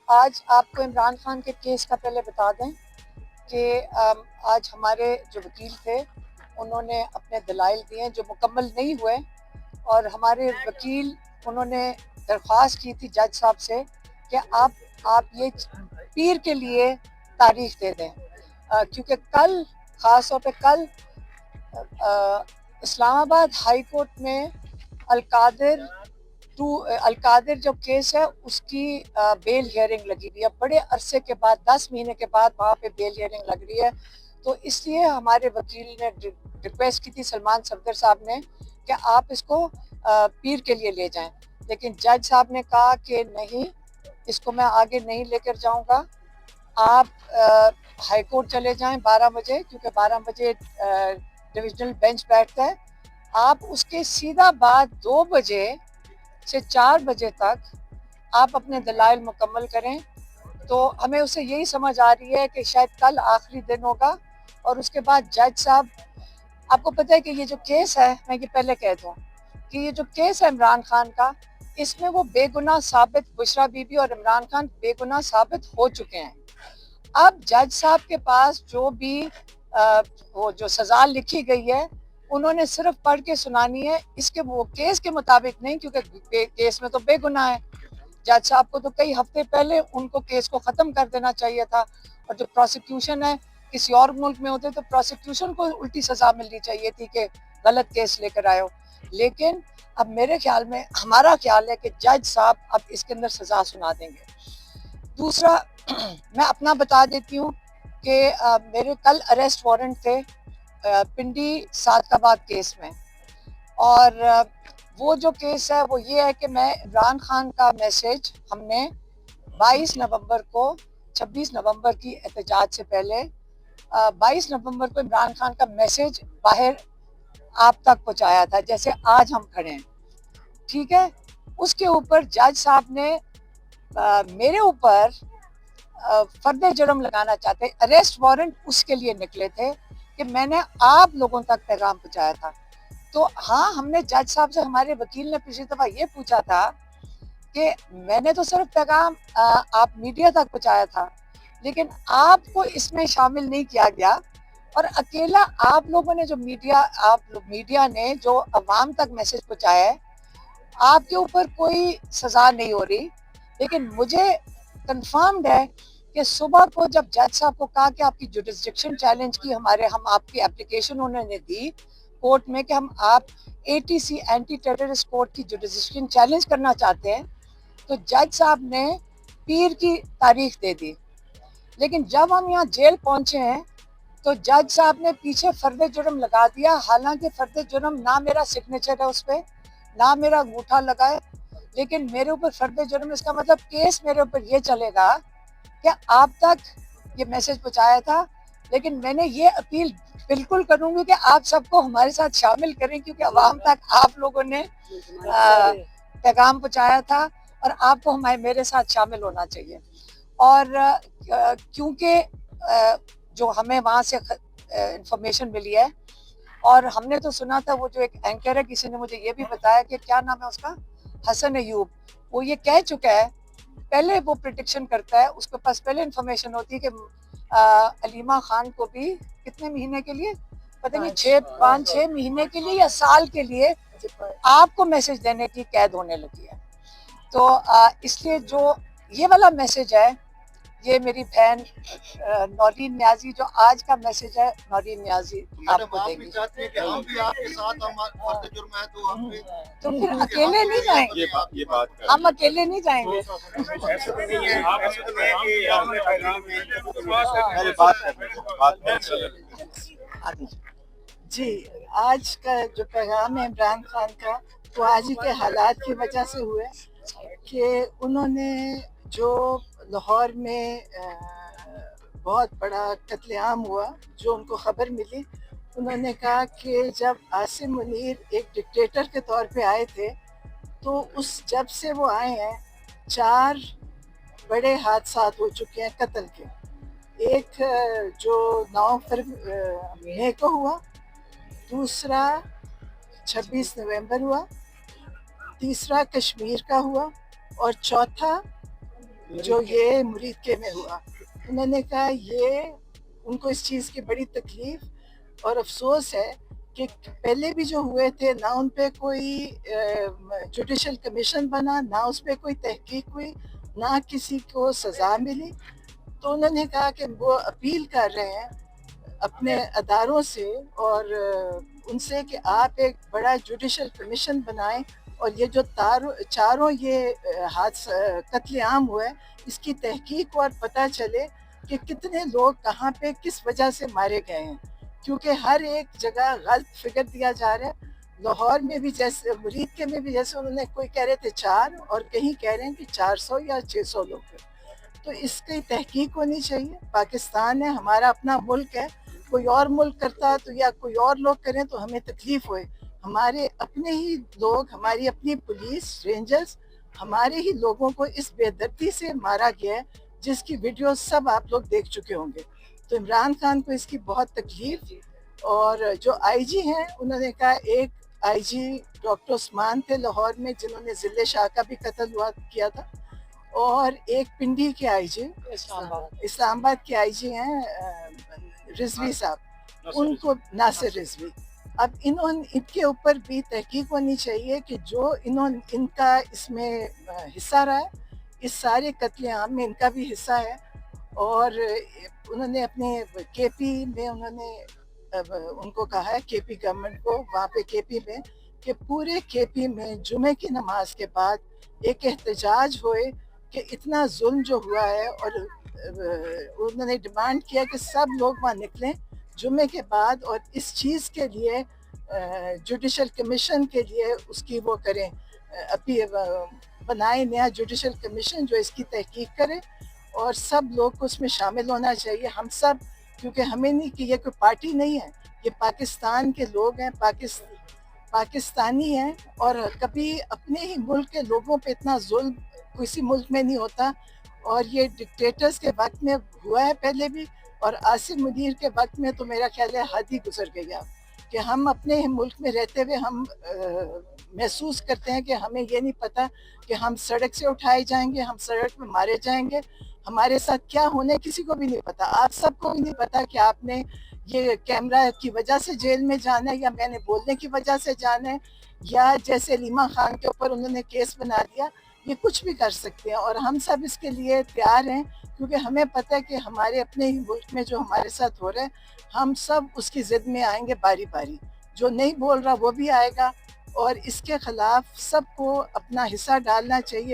آج آپ کو عمران خان کے کیس کا پہلے بتا دیں کہ آج ہمارے جو وکیل تھے انہوں نے اپنے دلائل دیے جو مکمل نہیں ہوئے، اور ہمارے وکیل انہوں نے درخواست کی تھی جج صاحب سے کہ آپ یہ پیر کے لیے تاریخ دے دیں، کیونکہ کل خاص طور پہ کل اسلام آباد ہائی کورٹ میں القادر جو کیس ہے اس کی بیل ہیئرنگ لگی ہوئی ہے، بڑے عرصے کے بعد 10 مہینے کے بعد وہاں پہ بیل ہیئرنگ لگ رہی ہے۔ تو اس لیے ہمارے وکیل نے ریکویسٹ کی تھی سلمان صفدر صاحب نے کہ آپ اس کو پیر کے لیے لے جائیں، لیکن جج صاحب نے کہا کہ نہیں، اس کو میں آگے نہیں لے کر جاؤں گا، آپ ہائی کورٹ چلے جائیں 12 بجے، کیونکہ 12 بجے ڈویژنل بینچ بیٹھتا ہے، آپ اس کے سیدھا بعد 2 بجے سے 4 بجے تک آپ اپنے دلائل مکمل کریں۔ تو ہمیں اسے یہی سمجھ آ رہی ہے کہ شاید کل آخری دن ہوگا، اور اس کے بعد جج صاحب، آپ کو پتہ ہے کہ یہ جو کیس ہے، میں یہ پہلے کہہ دوں کہ یہ جو کیس ہے عمران خان کا، اس میں وہ بے گناہ ثابت، بشرا بی بی اور عمران خان بے گناہ ثابت ہو چکے ہیں۔ اب جج صاحب کے پاس جو بھی وہ جو سزا لکھی گئی ہے انہوں نے صرف پڑھ کے سنانی ہے، اس کے وہ کیس کے مطابق نہیں، کیونکہ کیس میں تو بے گناہ ہے۔ جج صاحب کو تو کئی ہفتے پہلے ان کو کیس کو ختم کر دینا چاہیے تھا، اور جو پروسیکیوشن ہے کسی اور ملک میں ہوتے تو پروسیکیوشن کو الٹی سزا ملنی چاہیے تھی کہ غلط کیس لے کر آئے ہو، لیکن اب میرے خیال میں، ہمارا خیال ہے کہ جج صاحب اب اس کے اندر سزا سنا دیں گے۔ دوسرا میں اپنا بتا دیتی ہوں کہ میرے کل اریسٹ وارنٹ تھے پنڈی صادقآباد کیس میں، اور وہ جو کیس ہے وہ یہ ہے کہ میں عمران خان کا میسج ہم نے 22 نومبر کو، 26 نومبر کی احتجاج سے پہلے 22 نومبر کو عمران خان کا میسج باہر آپ تک پہنچایا تھا، جیسے آج ہم کھڑے ہیں، ٹھیک ہے۔ اس کے اوپر جج صاحب نے میرے اوپر فرد جرم لگانا چاہتے، اریسٹ وارنٹ اس کے لیے نکلے تھے کہ میں نے آپ لوگوں تک پیغام پہنچایا تھا۔ تو ہاں، ہم نے جج صاحب سے، ہمارے وکیل نے پچھلی دفعہ یہ پوچھا تھا کہ میں نے تو صرف پیغام آپ میڈیا تک پہنچایا تھا، لیکن آپ کو اس میں شامل نہیں کیا گیا، اور اکیلا آپ لوگوں نے جو میڈیا نے جو عوام تک میسج پہنچایا ہے، آپ کے اوپر کوئی سزا نہیں ہو رہی۔ لیکن مجھے کنفرمڈ ہے کہ صبح کو جب جج صاحب کو کہا کہ آپ کی جوڈسڈکشن چیلنج کی، ہم آپ کی اپلیکیشن انہوں نے دی کورٹ میں کہ ہم آپ ATC اینٹی ٹیررسٹ کورٹ کی جوڈسڈکشن چیلنج کرنا چاہتے ہیں، تو جج صاحب نے پیر کی تاریخ دے دی۔ لیکن جب ہم یہاں جیل پہنچے ہیں تو جج صاحب نے پیچھے فرد جرم لگا دیا، حالانکہ فرد جرم نہ میرا سگنیچر ہے اس پہ، نہ میرا انگوٹھا لگا ہے، لیکن میرے اوپر فرد جرم، اس کا مطلب کیس میرے اوپر یہ چلے گا کہ آپ تک یہ میسج پہنچایا تھا۔ لیکن میں نے یہ اپیل بالکل کروں گی کہ آپ سب کو ہمارے ساتھ شامل کریں، کیونکہ عوام تک آپ لوگوں نے پیغام پہنچایا تھا، اور آپ کو میرے ساتھ شامل ہونا چاہیے۔ اور کیونکہ جو ہمیں وہاں سے انفارمیشن ملی ہے، اور ہم نے تو سنا تھا، وہ جو ایک اینکر ہے، کسی نے مجھے یہ بھی بتایا کہ کیا نام ہے اس کا، حسن ایوب، وہ یہ کہہ چکا ہے، پہلے وہ پریڈکشن کرتا ہے، اس کے پاس پہلے انفارمیشن ہوتی ہے کہ علیمہ خان کو بھی کتنے مہینے کے لیے، پتہ نہیں 5-6 مہینے کے لیے یا سال کے لیے آپ کو میسج دینے کی قید ہونے لگی ہے۔ تو اس لیے جو یہ والا میسج ہے، یہ میری بہن نورین نیازی، جو آج کا میسج ہے، نورین نیازی آپ کو دے گی۔ تو پھر اکیلے نہیں جائیں گے، ہم اکیلے نہیں جائیں گے۔ جی، آج کا جو پیغام ہے عمران خان کا، وہ آج ہی کے حالات کی وجہ سے ہوئے کہ انہوں نے جو لاہور میں بہت بڑا قتل عام ہوا، جو ان کو خبر ملی، انہوں نے کہا کہ جب عاصم منیر ایک ڈکٹیٹر کے طور پہ آئے تھے، تو جب سے وہ آئے ہیں 4 بڑے حادثات ہو چکے ہیں قتل کے۔ ایک جو 9 مئی کو ہوا، دوسرا 26 نومبر ہوا، تیسرا کشمیر کا ہوا، اور چوتھا جو یہ مرید کے میں ہوا. انہوں نے کہا یہ ان کو اس چیز کی بڑی تکلیف اور افسوس ہے کہ پہلے بھی جو ہوئے تھے نہ ان پہ کوئی جوڈیشل کمیشن بنا، نہ اس پہ کوئی تحقیق ہوئی، نہ کسی کو سزا ملی. تو انہوں نے کہا کہ وہ اپیل کر رہے ہیں اپنے اداروں سے اور ان سے کہ آپ ایک بڑا جوڈیشل کمیشن بنائیں اور یہ جو چاروں یہ حادثہ قتل عام ہوا ہے اس کی تحقیق اور پتہ چلے کہ کتنے لوگ کہاں پہ کس وجہ سے مارے گئے ہیں، کیونکہ ہر ایک جگہ غلط فگر دیا جا رہا ہے. لاہور میں بھی جیسے مرید کے میں بھی جیسے انہوں نے کوئی کہہ رہے تھے 4 اور کہیں کہہ رہے ہیں کہ 400 یا 600 لوگ ہیں. تو اس کی تحقیق ہونی چاہیے. پاکستان ہے، ہمارا اپنا ملک ہے. کوئی اور ملک کرتا تو یا کوئی اور لوگ کریں تو ہمیں تکلیف ہوئے. ہمارے اپنے ہی لوگ، ہماری اپنی پولیس رینجرز ہمارے ہی لوگوں کو اس بے دردی سے مارا گیا ہے جس کی ویڈیو سب آپ لوگ دیکھ چکے ہوں گے. تو عمران خان کو اس کی بہت تکلیف. اور جو آئی جی ہیں انہوں نے کہا ایک آئی جی ڈاکٹر عثمان تھے لاہور میں جنہوں نے ضلع شاہ کا بھی قتل کیا تھا، اور ایک پنڈی کے آئی جی اسلام آباد کے آئی جی ہیں رضوی صاحب، ان کو ناصر رضوی. اب ان کے اوپر بھی تحقیق ہونی چاہیے کہ جو ان کا اس میں حصہ رہا ہے، اس سارے قتل عام میں ان کا بھی حصہ ہے. اور انہوں نے اپنے کے پی میں انہوں نے ان کو کہا ہے کے پی گورنمنٹ کو وہاں پہ کے پی میں کہ پورے کے پی میں جمعے کی نماز کے بعد ایک احتجاج ہوئے کہ اتنا ظلم جو ہوا ہے. اور انہوں نے ڈیمانڈ کیا کہ سب لوگ وہاں نکلیں جمعے کے بعد اور اس چیز کے لیے جوڈیشل کمیشن کے لیے اس کی وہ کریں، بنائیں نیا جوڈیشل کمیشن جو اس کی تحقیق کرے اور سب لوگ کو اس میں شامل ہونا چاہیے. ہم سب، کیونکہ ہمیں نہیں کہ یہ کوئی پارٹی نہیں ہے، یہ پاکستان کے لوگ ہیں، پاکستانی ہیں. اور کبھی اپنے ہی ملک کے لوگوں پہ اتنا ظلم کسی ملک میں نہیں ہوتا. اور یہ ڈکٹیٹرز کے وقت میں ہوا ہے پہلے بھی، اور عاصم منیر کے وقت میں تو میرا خیال ہے حد ہی گزر گئی اب، کہ ہم اپنے ہی ملک میں رہتے ہوئے ہم محسوس کرتے ہیں کہ ہمیں یہ نہیں پتہ کہ ہم سڑک سے اٹھائے جائیں گے، ہم سڑک میں مارے جائیں گے. ہمارے ساتھ کیا ہونے کسی کو بھی نہیں پتا. آپ سب کو بھی نہیں پتا کہ آپ نے یہ کیمرہ کی وجہ سے جیل میں جانا ہے یا میں نے بولنے کی وجہ سے جانا ہے، یا جیسے علیمہ خان کے اوپر انہوں نے کیس بنا دیا. یہ کچھ بھی کر سکتے ہیں اور ہم سب اس کے لیے تیار ہیں، کیونکہ ہمیں پتہ ہے کہ ہمارے اپنے ہی ملک میں جو ہمارے ساتھ ہو رہا ہے ہم سب اس کی ضد میں آئیں گے باری باری. جو نہیں بول رہا وہ بھی آئے گا، اور اس کے خلاف سب کو اپنا حصہ ڈالنا چاہیے.